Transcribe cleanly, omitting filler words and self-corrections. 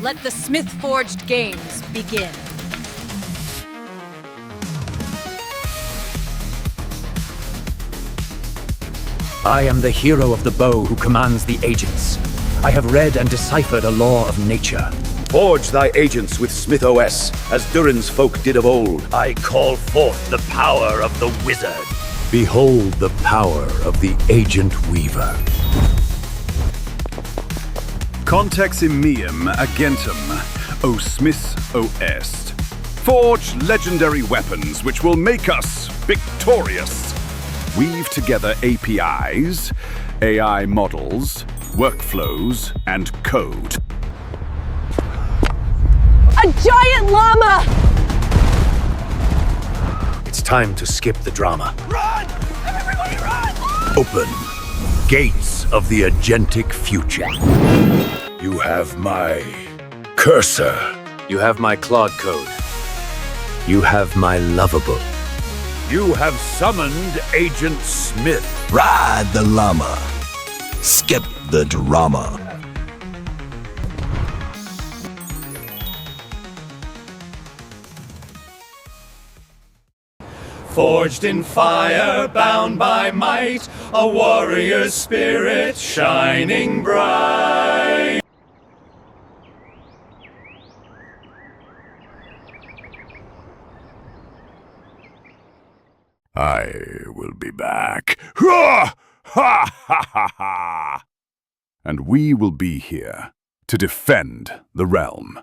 Let the Smyth Forged games begin. I am the hero of the bow who commands the agents. I have read and deciphered a law of nature. Forge thy agents with SmythOS, as Durin's folk did of old. I call forth the power of the wizard. Behold the power of the Agent Weaver. Contex imium agentum, O SmythOS. Forge legendary weapons which will make us victorious. Weave together APIs, AI models, workflows, and code. A giant llama! It's time to skip the drama. Run! Everybody run! Open gates of the agentic future. You have my cursor. You have my Claude code. You have my lovable. You have summoned Agent Smyth. Ride the llama. Skip the drama. Forged in fire, bound by might, a warrior's spirit shining bright. I will be back. Ha! Ha ha ha ha! And we will be here to defend the realm.